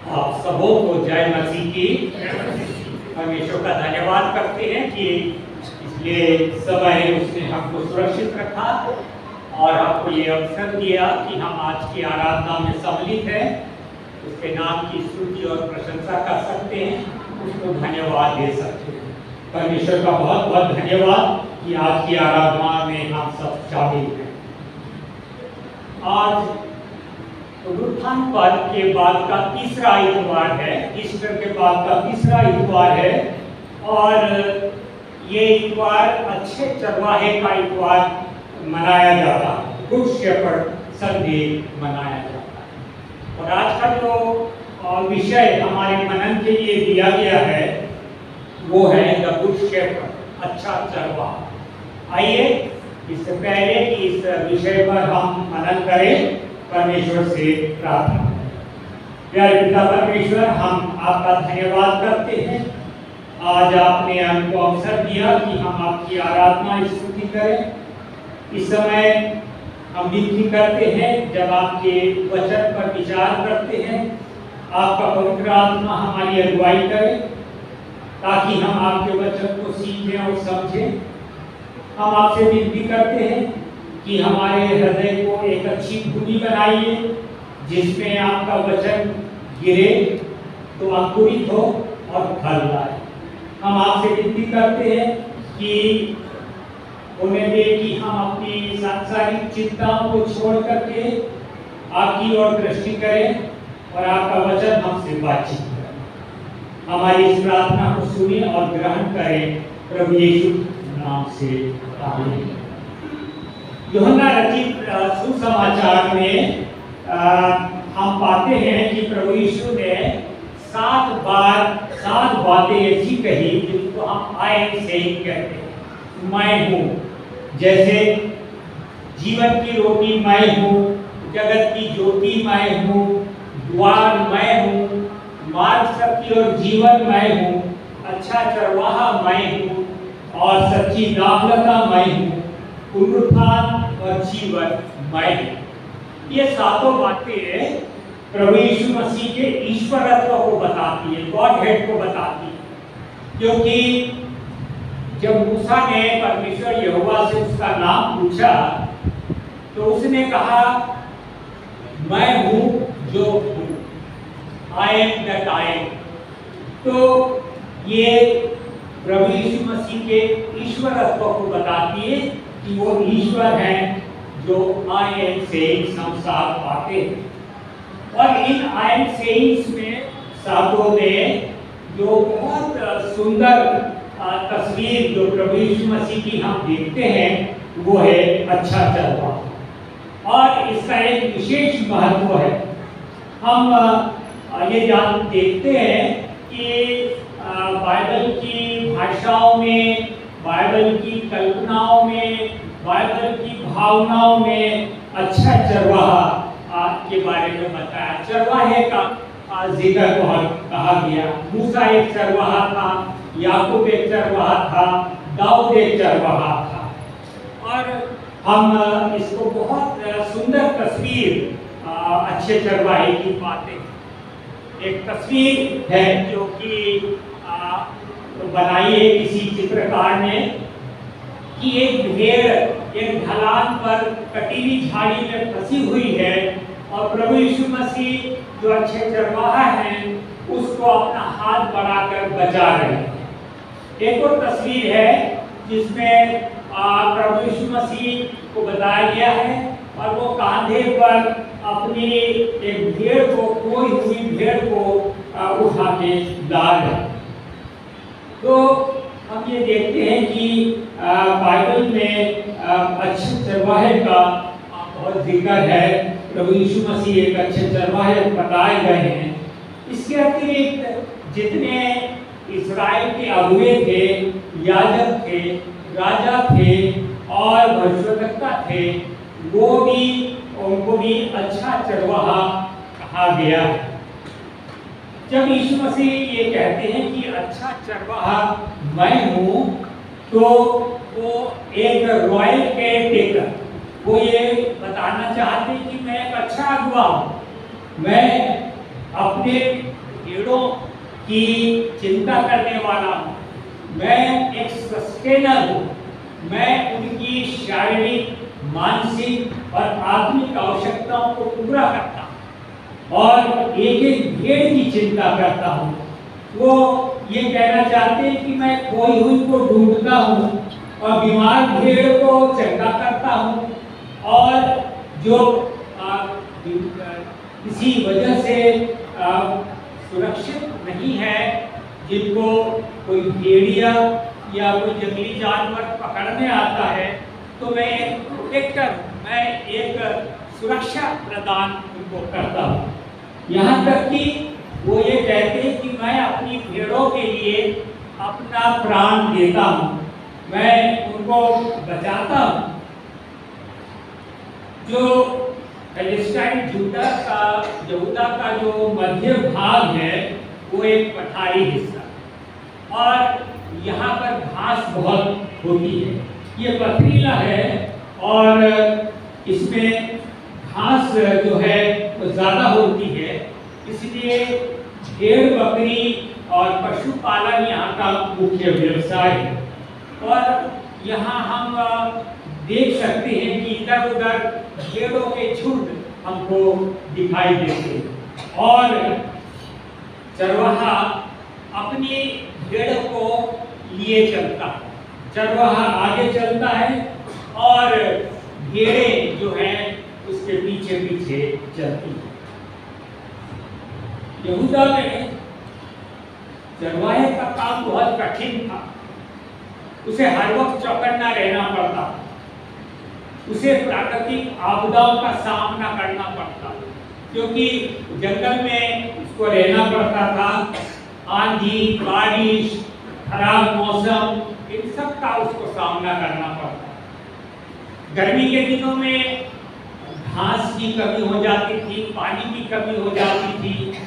आप सबों को जय मसीह की। परमेश्वर का धन्यवाद करते हैं कि इसलिए समय उसने हमको सुरक्षित रखा और हमको ये अवसर दिया कि हम आज की आराधना में सम्मिलित हैं, उसके नाम की स्तुति और प्रशंसा कर सकते हैं, उसको धन्यवाद दे सकते हैं। परमेश्वर का बहुत बहुत धन्यवाद कि आज की आराधना में हम सब शामिल हैं। आज पुनरुत्थान पर्व के बाद का तीसरा इतवार है, ईस्टर के बाद का तीसरा इतवार है और ये इतवार अच्छे चरवाहे का इतवार मनाया जाता है, गुड शेपर्ड संडे मनाया जाता है। और आज का जो विषय हमारे मनन के लिए दिया गया है वो है द गुड शेपर्ड, अच्छा चरवाहा। आइए इससे पहले कि इस विषय पर हम मनन करें, परमेश्वर से प्रार्थना करें। प्यारे पिता परमेश्वर, हम आपका धन्यवाद करते हैं। आज आपने हमको अवसर दिया कि हम आपकी आराधना स्तुति करें। इस समय हम विनती करते हैं, जब आपके वचन पर विचार करते हैं, आपका पवित्र आत्मा हमारी अगुवाई करे ताकि हम आपके वचन को सीखें और समझें। हम आपसे विनती करते हैं कि हमारे हृदय को एक अच्छी भूमि बनाइए जिसमें आपका वचन गिरे तो अंकुरित हो और फल लाए। हम आपसे विनती करते हैं कि उन्हें दे कि हम अपनी सांसारिक चिंताओं को छोड़ करके आपकी ओर दृष्टि करें और आपका वचन हमसे बातचीत करें। हमारी इस प्रार्थना को सुने और ग्रहण करें, प्रभु यीशु नाम से आमीन। यूहन्ना रचित सुसमाचार में हम पाते हैं कि प्रभु यीशु ने 7 बातें ऐसी कही जिनको हम आई एम सेइंग कहते हैं। मैं हूँ, जैसे जीवन की रोटी मैं हूँ, जगत की ज्योति मैं हूँ, द्वार मैं हूँ, मार्ग सत्य और जीवन मैं हूँ, अच्छा चरवाहा मैं हूँ और सच्ची दाखलता मैं हूँ, पुनरुत्थान और जीवन मैं हूँ। ये 7 बातें प्रभु यीशु मसीह के ईश्वरत्व को बताती है, गॉड हेड को बताती है। क्योंकि जब मूसा ने परमेश्वर यहोवा से उसका नाम पूछा तो उसने कहा मैं हूँ जो हूँ, I am that I am. तो ये प्रभु यीशु मसीह के ईश्वरत्व को बताती है कि वो ईश्वर हैं जो आई एम सेइंग संसार पाते हैं। और इन आई एम सेइंग्स में 7 में जो बहुत सुंदर तस्वीर जो प्रभु यीशु मसीह की हम देखते हैं वो है अच्छा चरवाहा। और इसका एक विशेष महत्व है। हम ये देखते हैं कि बाइबल की भाषाओं में, बाइबल की कल्पनाओं में, बाइबल की भावनाओं में अच्छा चरवाहा के बारे में बताया। चरवाहे का जिक्र बहुत कहा गया। मूसा एक चरवाहा था, याकूब एक चरवाहा था, दाऊद एक चरवाहा था। और हम इसको बहुत सुंदर तस्वीर अच्छे चरवाहे की पाते हैं। एक तस्वीर है जो कि बनाई है किसी चित्रकार ने कि एक भेड़ एक ढलान पर कटीली झाड़ी में फंसी हुई है और प्रभु यीशु मसीह जो अच्छे चरवाहा हैं उसको अपना हाथ बढ़ाकर बचा रहे हैं। एक और तस्वीर है जिसमें प्रभु यीशु मसीह को बताया गया है और वो कांधे पर अपनी एक भेड़ को, खोई हुई भेड़ को उठा के ला रहे। तो हम ये देखते हैं कि बाइबल में अच्छे चरवाहे का बहुत जिक्र है। प्रभु यीशु मसीह एक अच्छे चरवाहे बताए गए हैं। इसके अतिरिक्त जितने इस्राएल के अगुए थे, याजक थे, राजा थे और भविष्यवक्ता थे, उनको भी अच्छा चरवाहा कहा गया है। जब यीशु मसीह ये कहते हैं कि अच्छा चरवाहा मैं हूँ, तो वो एक रॉयल केयरटेकर, वो ये बताना चाहते हैं कि मैं एक अच्छा अगुआ हूँ, मैं अपने भेड़ों की चिंता करने वाला हूँ, मैं एक सस्टेनर हूँ, मैं उनकी शारीरिक, मानसिक और आत्मिक आवश्यकताओं को पूरा करता हूँ और एक एक भेड़ की चिंता करता हूँ। वो ये कहना चाहते हैं कि मैं खोई हुई को ढूंढता हूँ और बीमार भेड़ को चंगा करता हूँ, और जो किसी वजह से सुरक्षित नहीं है, जिनको कोई भेड़िया या कोई जंगली जानवर पकड़ने आता है, तो मैं एक प्रोटेक्टर हूँ, मैं एक सुरक्षा प्रदान उनको करता हूँ। यहाँ तक कि वो ये कहते हैं कि मैं अपनी भेड़ों के लिए अपना प्राण देता हूँ, मैं उनको बचाता हूँ। जो पैलेस्टाइन यहूदा का जो मध्य भाग है वो एक पठारी हिस्सा, और यहाँ पर घास बहुत होती है, ये पथरीला है और इसमें घास जो है वो ज़्यादा होती है, इसलिए भेड़ बकरी और पशुपालन यहाँ का मुख्य व्यवसाय है। और यहाँ हम देख सकते हैं कि इधर उधर भेड़ों के झुंड हमको दिखाई देते हैं और चरवाहा अपनी भेड़ को लिए चलता है, चरवाहा आगे चलता है और भेड़ें जो हैं उसके पीछे पीछे चलती हैं। यहूदा में चरवाहे का काम बहुत कठिन था, उसे हर वक्त चौकन्ना रहना पड़ता, उसे प्राकृतिक आपदाओं का सामना करना पड़ता, क्योंकि जंगल में उसको रहना पड़ता था। आंधी, बारिश, खराब मौसम, इन सब का उसको सामना करना पड़ता। गर्मी के दिनों में घास की कमी हो जाती थी, पानी की कमी हो जाती थी,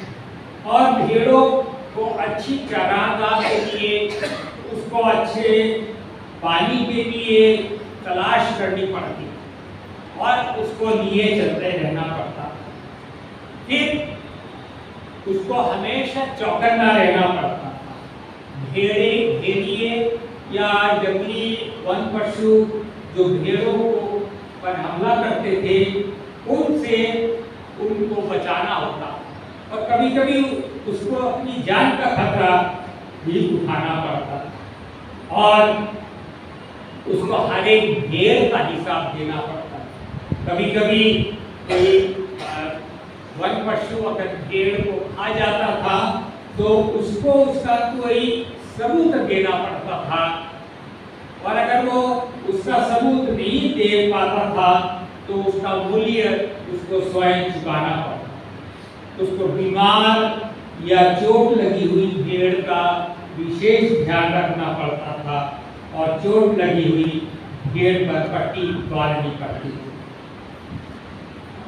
और भेड़ों को अच्छी चारागाह के लिए, उसको अच्छे पानी के लिए तलाश करनी पड़ती और उसको लिए चलते रहना पड़ता। फिर उसको हमेशा चौकन्ना रहना पड़ता। भेड़िए या जंगली वन पशु जो भेड़ों को पर हमला करते थे, उनसे उनको बचाना होता, और कभी कभी उसको अपनी जान का खतरा भी उठाना पड़ता, और उसको हर एक भेड़ का हिसाब देना पड़ता। कभी कभी कोई वन पशु अगर भेड़ को खा जाता था तो उसको उसका कोई सबूत देना पड़ता था, और अगर वो उसका सबूत नहीं दे पाता था तो उसका मूल्य उसको स्वयं चुकाना पड़ता। उसको बीमार या चोट लगी हुई भेड़ का विशेष ध्यान रखना पड़ता था, और चोट लगी हुई भेड़ पर पट्टी बांधनी पड़ती थी।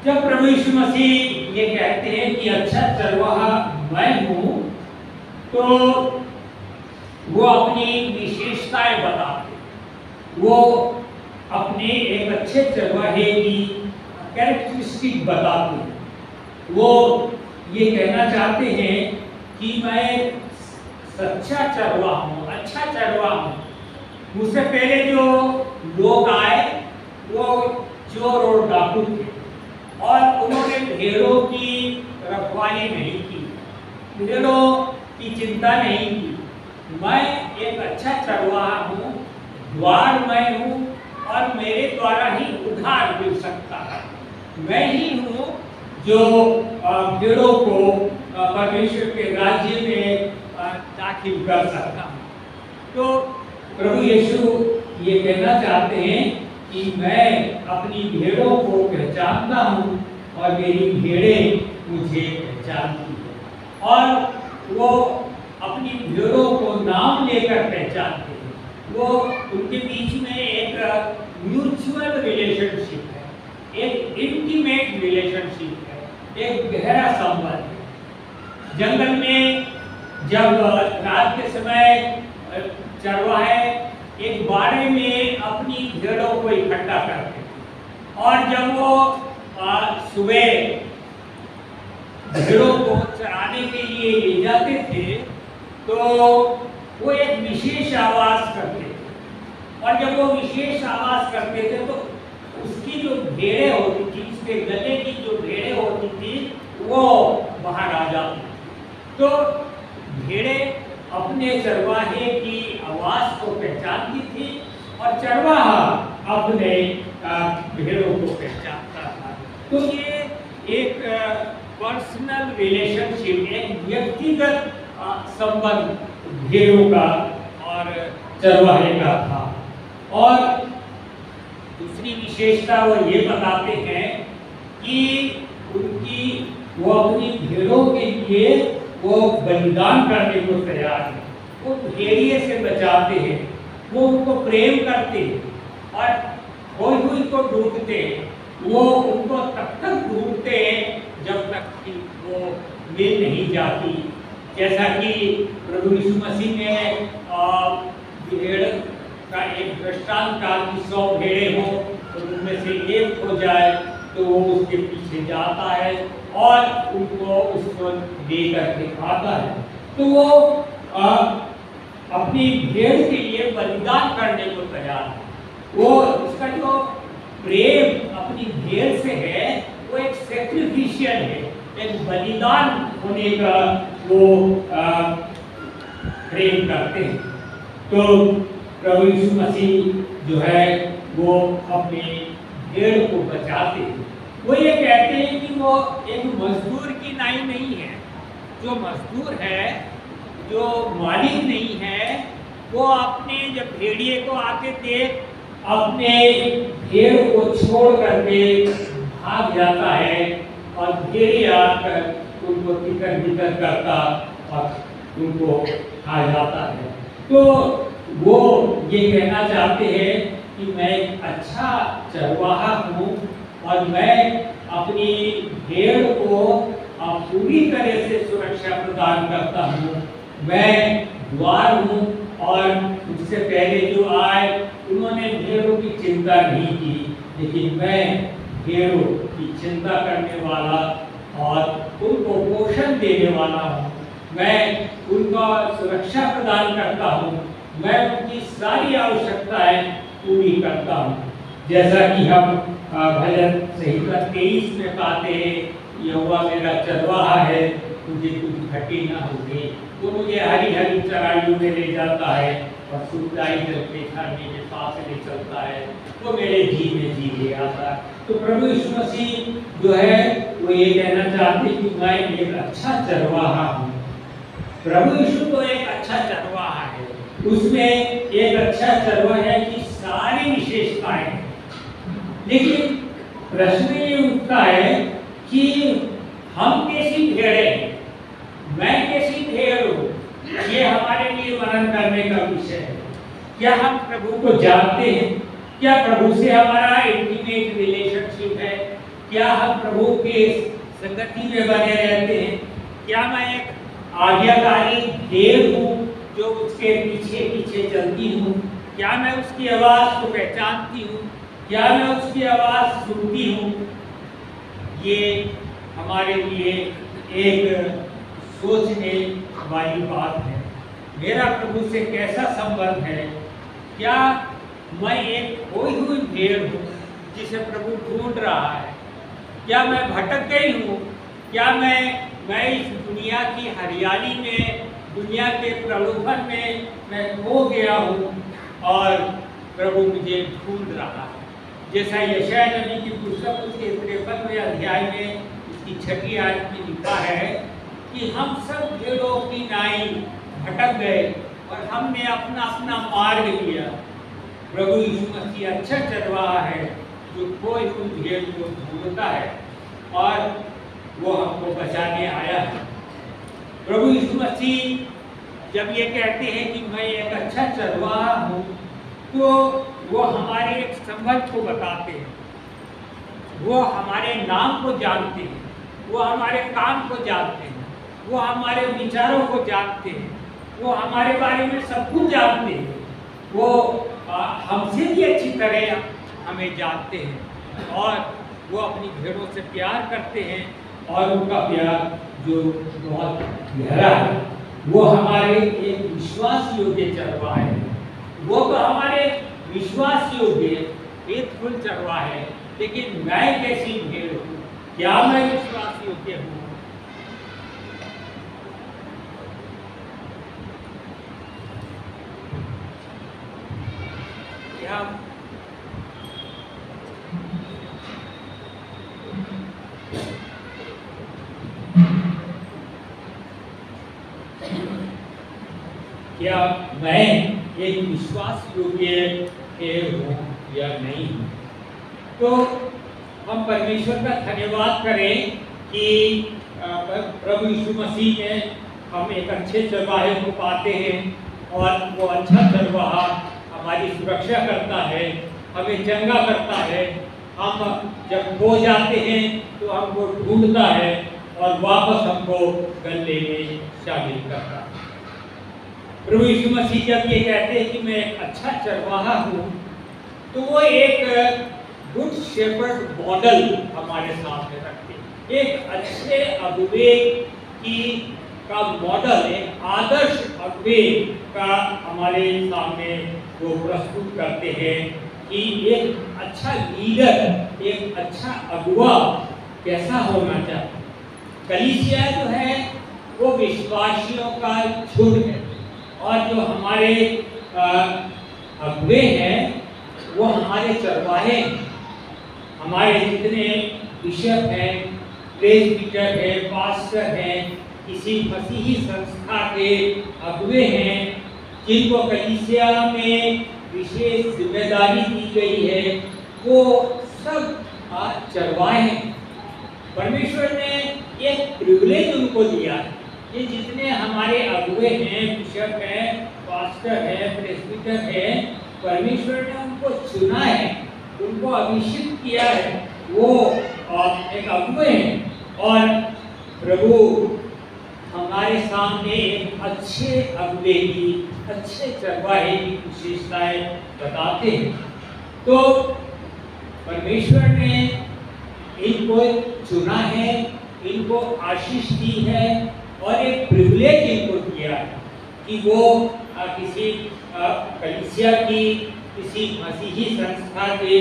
जब प्रभु यीशु मसीह ये कहते हैं कि अच्छा चरवाहा मैं हूँ, तो वो अपनी विशेषताएं बताते, वो अपने एक अच्छे चरवाहे की कैरेक्टरिस्टिक बताते। वो ये कहना चाहते हैं कि मैं सच्चा चरवाहा हूँ, अच्छा चरवाहा हूँ। मुझसे पहले जो लोग आए वो चोर और डाकू थे, और उन्होंने भेड़ों की रखवाली नहीं की, भेड़ों की चिंता नहीं की। मैं एक अच्छा चरवाहा हूँ, द्वार मैं हूँ, और मेरे द्वारा ही उद्धार मिल सकता है। मैं ही हूँ जो भेड़ों को परमेश्वर के राज्य में दाखिल कर सकता हूँ। तो प्रभु यीशु ये कहना चाहते हैं कि मैं अपनी भेड़ों को पहचानता हूँ और मेरी भेड़ें मुझे पहचानती हैं, और वो अपनी भेड़ों को नाम लेकर पहचानते हैं। वो उनके बीच में एक म्यूचुअल रिलेशनशिप है, एक इंटीमेट रिलेशनशिप है, एक गहरा संबंध है। जंगल में जब रात के समय चरवाहे एक बाड़े में अपनी भेड़ों को इकट्ठा करते, और जब वो सुबह भेड़ों को चरा तो वो एक विशेष आवाज करते थे, और जब वो विशेष आवाज करते थे तो उसकी जो भेड़ें होती थी, उसके गले की जो भेड़ें होती थी वो बाहर आ जाती। तो भेड़ें अपने चरवाहे की आवाज को पहचानती थी और चरवाहा अपने भेड़ों को पहचानता था। तो ये एक पर्सनल रिलेशनशिप, एक व्यक्तिगत संबंध भेड़ों का और चरवाहे का था। और दूसरी विशेषता वो ये बताते हैं कि वो अपनी भेड़ों के लिए वो बलिदान करने को तैयार है, वो भेड़िए से बचाते हैं, वो उनको प्रेम करते हैं और खोई हुई को ढूंढते हैं, वो उनको तब तक ढूंढते हैं जब तक कि वो मिल नहीं जाती। जैसा कि प्रभु यीशु मसीह ने भेड़ का एक दृष्टांत कहा कि 100 भेड़ें हो तो उनमें से एक हो जाए तो वो उसके पीछे जाता है और उनको उसको लेकर के आता है। तो वो अपनी भेड़ के लिए बलिदान करने को तैयार है। वो उसका जो प्रेम अपनी भेड़ से है वो एक सैक्रिफिशियल है, एक बलिदान होने का वो प्रेम करते हैं। तो प्रभु यीशु मसीह जो है वो अपने भेड़ को बचाते हैं। वो ये कहते हैं कि वो एक मजदूर की नाई नहीं है। जो मजदूर है, जो मालिक नहीं है, वो अपने जब भेड़िए को आते देख अपने भेड़ को छोड़ करके भाग जाता है और भेड़िया आकर उनको तितर बितर करता और उनको खा जाता है। तो वो ये कहना चाहते हैं कि मैं एक अच्छा चरवाहा हूँ और मैं अपनी भेड़ को पूरी तरह से सुरक्षा प्रदान करता हूँ। मैं द्वार हूँ और उससे पहले जो आए उन्होंने भेड़ों की चिंता नहीं की, लेकिन मैं भेड़ों की चिंता करने वाला और उनको पोषण देने वाला हूँ। मैं उनका सुरक्षा प्रदान करता हूँ, मैं उनकी सारी आवश्यकताएं पूरी करता हूँ। जैसा कि हम भजन संहिता 23 में पाते हैं, यहोवा मेरा चरवाहा है, मुझे कुछ घटी ना होगी। वो मुझे हरी हरी चराइयों में ले जाता है और सुखदाई जल के झरने के पास ले चलता है, वो मेरे जी में जी ले आता है। तो प्रभु यीशु मसीह जो है वो ये कहना चाहते हैं कि मैं एक अच्छा चरवाहा हूँ। प्रभु यीशु तो एक अच्छा चरवाहा है, उसमें एक अच्छा चरवाहे की सारी विशेषताएं हैं। लेकिन प्रश्न ये उठता है कि हम कैसी भेड़ें हैं, मैं कैसी भेड़ हूँ, ये हमारे लिए मनन करने का विषय है। क्या हम प्रभु को जानते हैं? क्या प्रभु से हमारा इंटीमेट रिलेशनशिप है? क्या हम प्रभु के संगति में बने रहते हैं? क्या मैं एक आज्ञाकारी भेड़ हूँ जो उसके पीछे पीछे चलती हूँ? क्या मैं उसकी आवाज़ को पहचानती हूँ? क्या मैं उसकी आवाज़ सुनती हूँ? ये हमारे लिए एक सोचने वाली बात है। मेरा प्रभु से कैसा संबंध है? क्या मैं एक खोई हुई भेड़ हूँ जिसे प्रभु ढूंढ रहा है? क्या मैं भटक गई हूँ? क्या मैं इस दुनिया की हरियाली में, दुनिया के प्रलोभन में मैं खो गया हूँ और प्रभु मुझे ढूंढ रहा है? जैसा यशायाह नबी की पुस्तक उसके 53वें अध्याय में उसकी 6वीं आयत में लिखा है कि हम सब भेड़ों की नाई भटक गए और हमने अपना अपना मार्ग लिया। प्रभु यीशु मसीह अच्छा चरवाहा है जो खोई हुई भेड़ को ढूंढता है और वो हमको बचाने आया है। प्रभु यीशु मसीह जब ये कहते हैं कि मैं एक अच्छा चरवाहा हूँ, तो वो हमारे एक संबंध को बताते हैं, वो हमारे नाम को जानते हैं, वो हमारे काम को जानते हैं, वो हमारे विचारों को जानते हैं, वो हमारे बारे में सब कुछ जानते हैं, वो हमसे भी अच्छी तरह हमें जानते हैं और वो अपनी भेड़ों से प्यार करते हैं और उनका प्यार जो बहुत गहरा है। वो हमारे एक विश्वास योग्य चरवाहा है। वो तो हमारे विश्वास योग्य फेथफुल चरवाहा है, लेकिन मैं कैसी भेड़ हूँ? क्या मैं विश्वास योग्य हूँ? क्या क्या मैं एक विश्वास योग्य हूँ या नहीं? तो हम परमेश्वर का धन्यवाद करें कि प्रभु यीशु मसीह में हम एक अच्छे चरवाहे को पाते हैं और वो अच्छा चरवाहा हमारी सुरक्षा करता है, हमें चंगा करता है। हम जब खो जाते हैं तो हमको ढूंढता है और वापस हमको गले में शामिल करता है। प्रभु यीशु मसीह जब ये कहते हैं कि मैं एक अच्छा चरवाहा हूँ, तो वो एक गुड शेपर्ड मॉडल हमारे सामने रखते हैं। एक अच्छे अगुवे का मॉडल, एक आदर्श अगुवे का हमारे सामने वो प्रस्तुत करते हैं कि एक अच्छा लीडर, एक अच्छा अगुवा कैसा होना चाहिए। कलीसिया जो है वो विश्वासियों का झुंड है, और जो हमारे अगुवे हैं वो हमारे चरवाहे हैं। हमारे जितने बिशप हैं, प्रेस्बिटर हैं, पास्टर हैं, किसी मसीही संस्था के अगुवे हैं जिनको कलीसिया में विशेष जिम्मेदारी दी गई है, वो सब चरवाहे हैं। परमेश्वर ने एक प्रिविलेज उनको दिया है। ये जितने हमारे अगुवे हैं, बिशप हैं, पास्टर हैं, प्रेस्बिटर हैं, परमेश्वर ने उनको चुना है, उनको अभिषेक किया है। वो एक अगुवे हैं और प्रभु हमारे सामने अच्छे अगुवे की, अच्छे चरवाहे की विशेषताएं बताते हैं। तो परमेश्वर ने इनको चुना है, इनको आशीष दी है और एक प्रिविलेज इनको दिया है कि वो किसी कलीसिया की, किसी मसीही संस्था के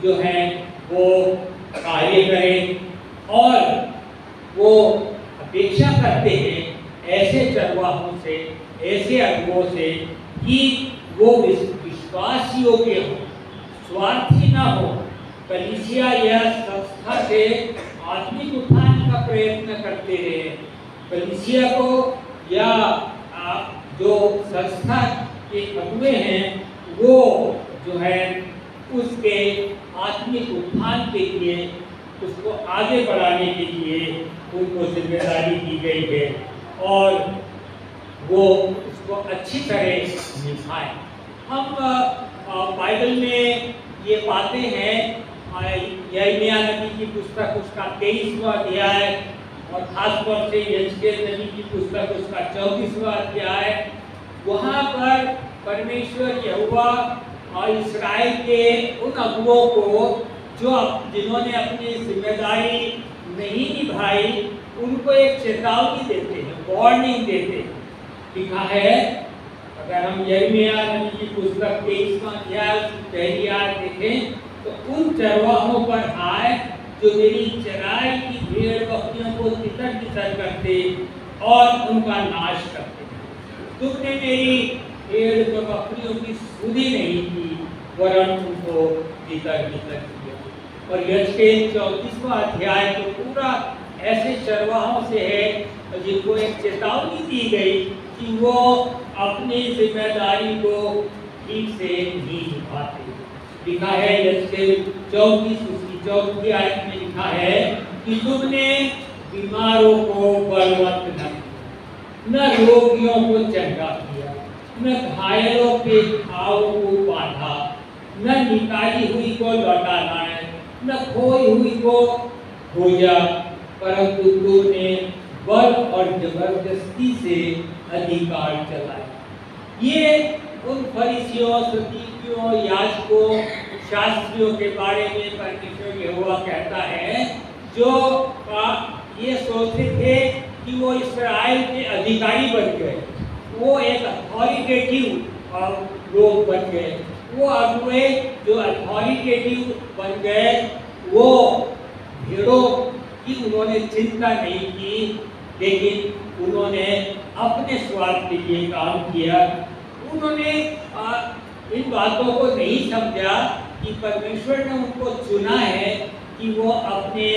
जो हैं वो कार्य करें और वो अपेक्षा करते हैं ऐसे चरवाहों से, ऐसे अगुवों से कि वो विश्वास योग्य हो, स्वार्थी ना हो, कलीसिया या संस्था से आत्मिक उत्थान का प्रयत्न करते रहे। कलीसिया को या जो संस्था के अगुवे हैं वो जो है उसके आत्मिक उत्थान के लिए, उसको आगे बढ़ाने के लिए उनको जिम्मेदारी दी गई है और वो उसको अच्छी तरह निभाएं। हम बाइबल में ये पाते हैं, यिर्मयाह नबी की पुस्तक उसका 23वां अध्याय और खासतौर से यहेजकेल नबी की पुस्तक उसका 34वां अध्याय, वहाँ पर परमेश्वर यहोवा और इस्राएल के उन अगुवों को जिन्होंने अपनी जिम्मेदारी नहीं निभाई, उनको एक चेतावनी देते हैं, वार्निंग देते हैं। लिखा है, अगर हम यिर्मयाह नबी की पुस्तक 23वां अध्याय पहली आयत देखें तो उन चरवाहों पर आए जो मेरी चराई की भेड़ बकरियों को तितर बितर करते और उनका नाश करते। तुमने मेरी भेड़ बकरियों की सुधि नहीं की वरन उनको तितर बितर किया। और यहेजकेल 34वां अध्याय तो पूरा ऐसे चरवाहों से है जिनको एक चेतावनी दी गई कि वो अपनी जिम्मेदारी को ठीक से नहीं निभाते। लिखा है यहेजकेल 34 उसकी 4वीं आयत में लिखा है कि तुमने बीमारों को बलवंत न रोगियों को चंगा किया, न घायलों के घाव को बांधा, न निकाली हुई को लौटा लाए, न खोई हुई को खोजा, परंतु तुमने बल और जबरदस्ती से अधिकार चलाया। ये उन फरीसियों, सदूकियों, याजकों, शास्त्रियों के बारे में परमेश्वर यहोवा कहता है जो ये सोचते थे कि वो इस्राएल के अधिकारी बन गए, वो एक अथॉरिटेटिव लोग बन गए, वो अगुए जो अथॉरिटेटिव बन गए, वो भेड़ों की उन्होंने चिंता नहीं की, लेकिन उन्होंने अपने स्वार्थ के लिए काम किया। उन्होंने इन बातों को नहीं समझा कि परमेश्वर ने उनको चुना है कि वो अपने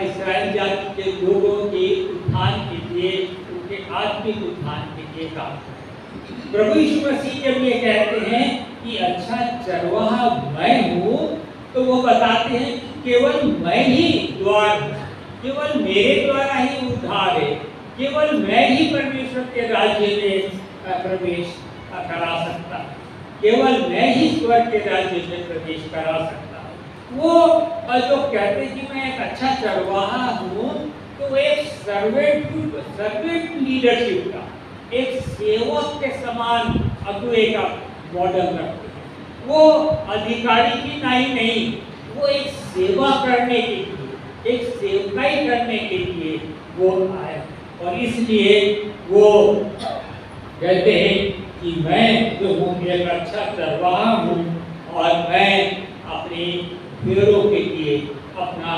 इस्राएल जाति के लोगों के उत्थान के लिए, उनके आत्मिक उत्थान के लिए काम करें। प्रभु यीशु मसीह जब ये कहते हैं कि अच्छा चरवाहा मैं हूँ, तो वो बताते हैं कि केवल मैं ही द्वार हूँ, केवल मेरे द्वारा ही उद्धार है, केवल मैं ही परमेश्वर के राज्य में प्रवेश करा सकता, केवल मैं ही स्वर्ग के राज्य में प्रवेश करा सकता। वो जो कहते हैं कि मैं एक अच्छा चरवाहा हूँ, तो एक सर्वेंट लीडरशिप का, एक सेवक के समान अगुए का मॉडल रखते हैं। वो अधिकारी की नहीं, वो एक सेवा करने के लिए, एक सेवकाई करने के लिए वो आए, और इसलिए वो कहते हैं कि मैं जो हूँ एक अच्छा चरवाहा हूँ, और मैं अपनी भेड़ों के लिए अपना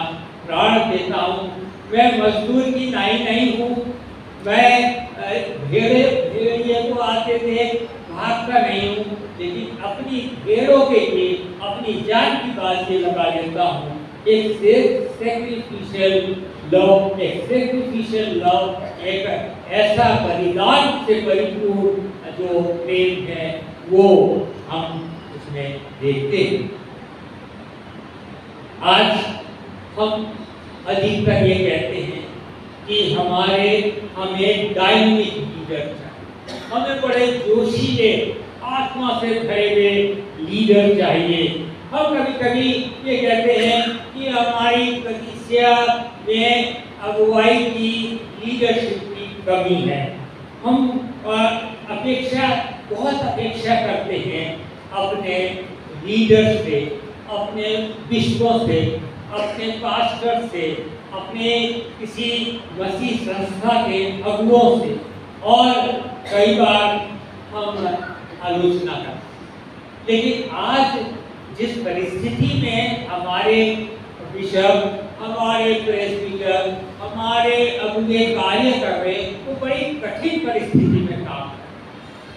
प्राण देता हूँ। मैं मजदूर की नहीं हूँ, मैं भेड़िए को आते थे भागता नहीं हूँ, लेकिन अपनी भेड़ों के लिए अपनी जान की बाजी लगा लेता हूँ। एक सैक्रिफिशियल लव, एक ऐसा बलिदान से परिपूर्ण जो प्रेम है, वो हम उसमें देखते हैं। आज हम अधिकतर ये कहते हैं कि हमें डायनामिक लीडर चाहिए, हमें बड़े जोशीले आत्मा से भरे हुए लीडर चाहिए। हम कभी ये कहते हैं कि हमारी कलीसिया में अगुवाई की, लीडरशिप की कमी है। हम बहुत अपेक्षा करते हैं अपने लीडर से, अपने बिशपों से, अपने पास्टर से, अपने किसी मसीह संस्था के अगुओं से, और कई बार हम आलोचना करते हैं। लेकिन आज जिस परिस्थिति में हमारे बिशप, हमारे प्रेस्बिटर, हमारे अगुए कार्य कर रहे, वो बड़ी कठिन परिस्थिति में काम कर रहे,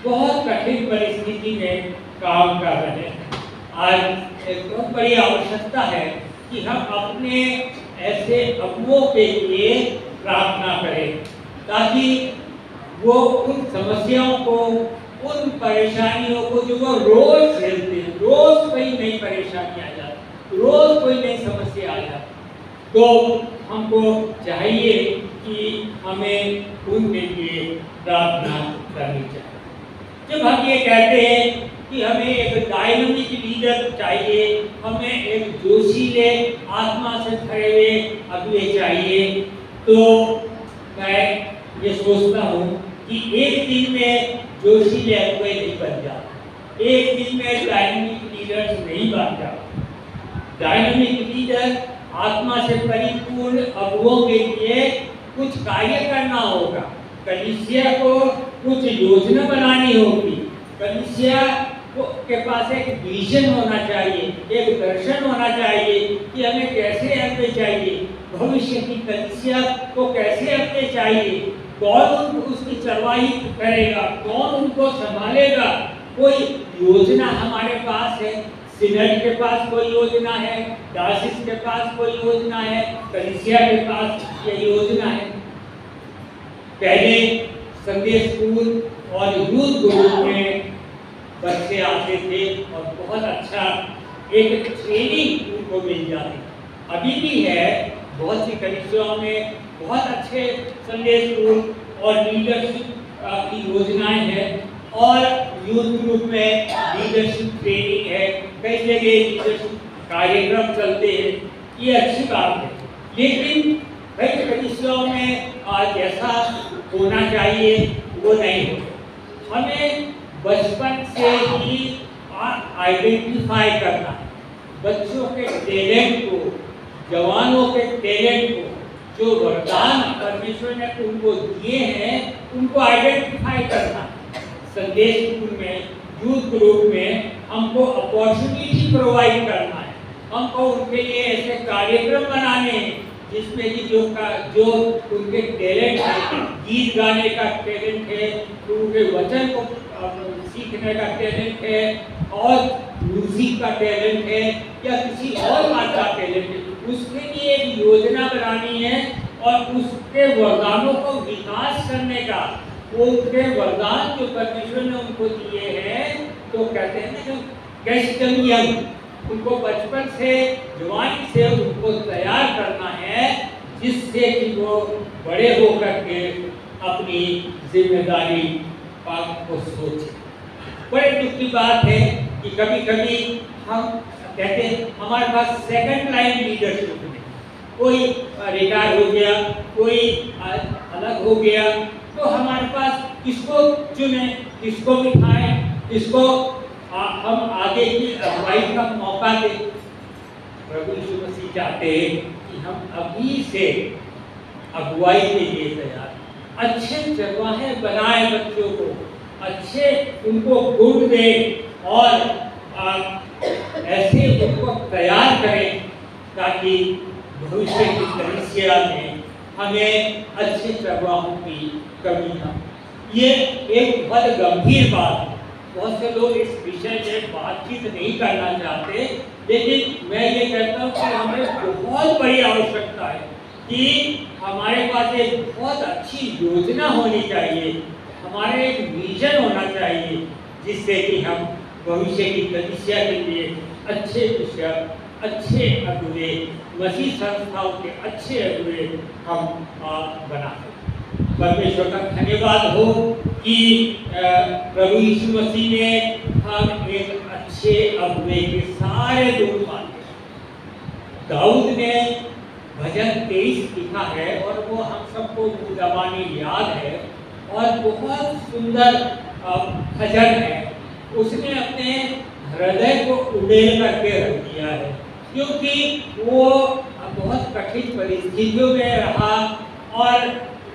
बहुत कठिन परिस्थिति में काम कर रहे हैं। आज एक बहुत बड़ी आवश्यकता है कि हम अपने ऐसे अगुओं के लिए प्रार्थना करें, ताकि वो उन समस्याओं को, उन परेशानियों को जो वो रोज झेलते हैं, रोज कोई नई परेशानी आ जाती, रोज कोई नई समस्या आ जाती, तो हमको चाहिए कि हमें उनके लिए प्रार्थना करनी चाहिए। जब हम ये कहते हैं कि हमें एक डायनामिक लीडर चाहिए, हमें एक जोशीले आत्मा से भरे हुए अगुए चाहिए, तो मैं ये सोचता हूँ कि एक दिन में जोशीले अगुए नहीं बन जाते, एक दिन में डायनामिक लीडर्स नहीं बन जाते। डायनामिक लीडर आत्मा से परिपूर्ण अगुओं के लिए कुछ कार्य करना होगा, कलीसिया को कुछ योजना बनानी होगी, कलीसिया के पास एक विजन होना चाहिए, एक दर्शन होना चाहिए कि हमें कैसे रहने चाहिए, भविष्य की कलीसिया को कैसे रखने चाहिए, कौन उसकी चरवाही करेगा, कौन उनको संभालेगा। कोई योजना हमारे पास है, सिनड के पास कोई योजना है, डायसिस के पास कोई योजना है, कलीसिया के पास ये योजना है। पहले संडे स्कूल और यूथ ग्रुप में बच्चे आते थे और बहुत अच्छा एक ट्रेनिंग उनको मिल जाती, अभी भी है, बहुत सी कलीसियाओं में बहुत अच्छे संडे स्कूल और लीडरशिप की योजनाएं हैं, और यूथ ग्रुप में लीडरशिप ट्रेनिंग है, कई जगह लीडरशिप कार्यक्रम चलते हैं, ये अच्छी बात है। लेकिन कई कलीसियाओं में जैसा होना चाहिए वो नहीं हो। हमें बचपन से ही आइडेंटिफाई करना है, बच्चों के टैलेंट को, जवानों के टैलेंट को, जो वरदान परमेश्वर ने उनको दिए हैं उनको आइडेंटिफाई करना। संदेश स्कूल में, यूथ ग्रुप में हमको अपॉर्चुनिटी प्रोवाइड करना है। हमको उनके लिए ऐसे कार्यक्रम बनाने हैं जिसमें कि जो उनके टैलेंट है, गीत गाने का टैलेंट है, उनके वचन को सीखने का टैलेंट है, और म्यूजिक का टैलेंट है, या किसी और बात का टैलेंट है, उसके लिए एक योजना बनानी है और उसके वरदानों को विकास करने का। वो उनके वरदान जो परमेश्वर ने उनको दिए हैं, तो कहते हैं ना, कैस्टम यंग, उनको बचपन से, जवानी से उनको तैयार करना है, जिससे कि वो बड़े होकर के अपनी जिम्मेदारी को सोचे। बड़े दुख की बात है कि कभी कभी हम कहते हैं हमारे पास सेकंड लाइन लीडरशिप में कोई रिटायर हो गया, कोई अलग हो गया, तो हमारे पास किसको चुने, किसको बिठाएं, किसको हम आगे की अगुवाई का मौका दें। प्रभु यीशु मसीह चाहते हैं कि हम अभी से अगुवाई के लिए तैयार, अच्छे चरवाहे बनाए, बच्चों को अच्छे उनको गुण दें और ऐसे उनको तैयार करें ताकि भविष्य की कलीसिया में हमें अच्छे चरवाहों की कमी न। ये एक बहुत गंभीर बात है। बहुत से लोग इस विषय में बातचीत नहीं करना चाहते, लेकिन मैं ये कहता हूँ कि हमें बहुत बड़ी आवश्यकता है कि हमारे पास एक बहुत अच्छी योजना होनी चाहिए, हमारे एक विजन होना चाहिए, जिससे कि हम भविष्य की कलीसिया के लिए अच्छे बिशप, अच्छे अगुवे, मसीह संस्थाओं के अच्छे अगुवे हम बना सकते। परमेश्वर का धन्यवाद हो कि प्रभु यीशु मसीह ने हम एक अच्छे अगुवे के सारे गुण माने। दाऊद ने भजन 23 लिखा है और वो हम सबको ज़बानी याद है और बहुत सुंदर भजन है। उसने अपने हृदय को उड़ेल करके रख दिया है, क्योंकि वो बहुत कठिन परिस्थितियों में रहा और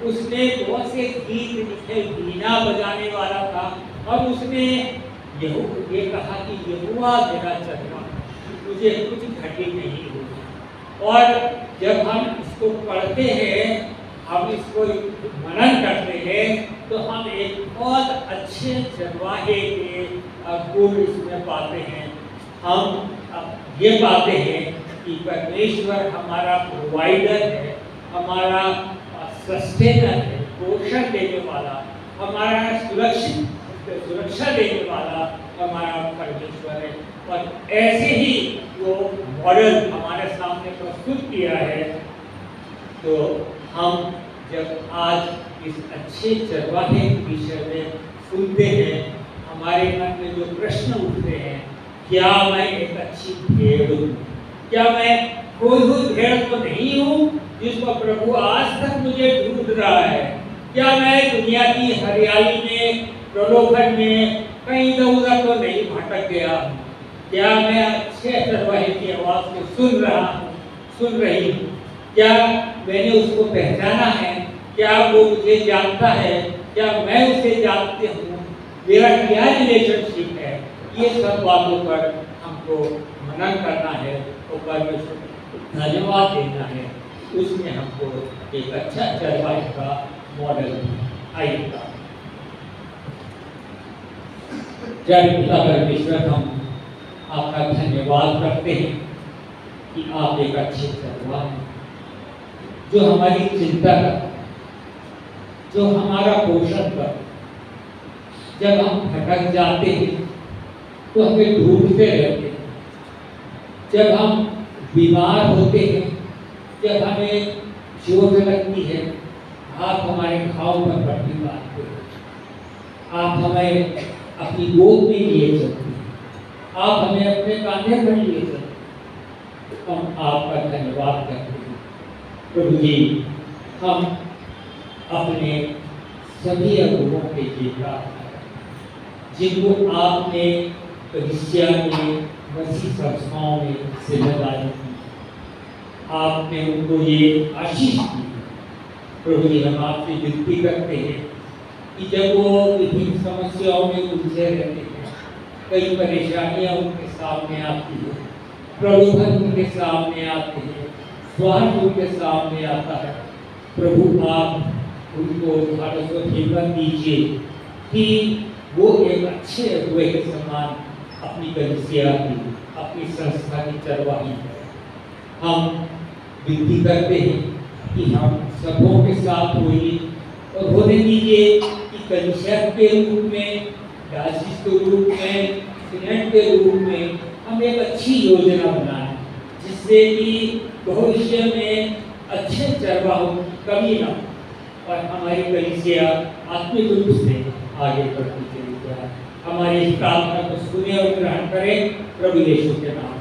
उसने बहुत से गीत लिखे, बीना बजाने वाला था, और उसने ये कहा कि यहोवा मेरा चरवाहा, मुझे कुछ घटी नहीं होगी। और जब हम इसको पढ़ते हैं, हम इसको मनन करते हैं, तो हम एक बहुत अच्छे चरवाहे के गुण इसमें पाते हैं। हम ये पाते हैं कि परमेश्वर हमारा प्रोवाइडर है, हमारा सस्टेनर है, पोषण देने वाला, हमारा सुरक्षा देने वाला हमारा परमेश्वर है। और ऐसे ही वो मॉडल हमारे सामने प्रस्तुत किया है। तो हम जब आज इस अच्छे चरवाहे के विषय में सुनते हैं, हमारे मन में जो प्रश्न उठते हैं, क्या मैं एक अच्छी भेड़ हूँ? क्या मैं कोई भेड़ तो नहीं हूँ जिसको प्रभु आज तक मुझे ढूंढ रहा है? क्या मैं दुनिया की हरियाली में, प्रलोभन में कहीं इधर उधर तो नहीं भटक गया? क्या मैं अच्छे चरवाहे की आवाज़ को सुन रही हूँ? क्या मैंने उसको पहचाना है? क्या वो मुझे जानता है? क्या मैं उसे जानती हूँ? मेरा क्या रिलेशनशिप है? ये सब बातों पर हमको मनन करना है और परमेश्वर को धन्यवाद देना है। उसमें हमको एक अच्छा चरवाहे का मॉडल आएगा। जय पिता परमेश्वर, हम आपका धन्यवाद करते हैं कि आप एक अच्छे चरवाहे हैं जो हमारी चिंता कर, जो हमारा पोषण कर। जब हम भटक जाते हैं तो हमें ढूंढते रहते हैं। जब हम बीमार होते हैं, जब हमें चोट लगती है, आप हमारे घाव पर पट्टी बांधते हैं, आप हमें अपनी गोद में लिए चलते हैं, आप हमें अपने कांधे पर लिए चलते हैं। हम आपका धन्यवाद करते हैं प्रभु जी। हम अपने सभी अगुवों के लिए प्रार्थना करें जिनको आपने कलीसिया में, मसीह संस्थाओं में जिम्मेदारी दी। आपने उनको ये आशीष दी प्रभु जी हम आपसे विनती करते हैं कि जब वो विभिन्न समस्याओं में उलझे रहते हैं, कई परेशानियां उनके सामने आती है, प्रलोभन उनके सामने आते हैं, स्वार्थ उनके सामने आता है, प्रभु आप उनको ढाढ़स व हिम्मत दीजिए कि वो एक अच्छे अगुवे के समान अपनी कलीसिया की, अपनी संस्था की चरवाही है। हम विनती करते हैं कि हम सबों के साथ होइए और होने दीजिए कि कलीसिया के रूप में, डायसिस के रूप में, सीनेट के रूप में हम एक अच्छी योजना बनाएं जिससे कि भविष्य में अच्छे चरवाहों की कमी ना हो और हमारी कलीसिया आत्मिक रूप से आगे बढ़ती चली जाए। हमारी इस प्रार्थना को सुने और ग्रहण करें प्रभु यीशु के नाम।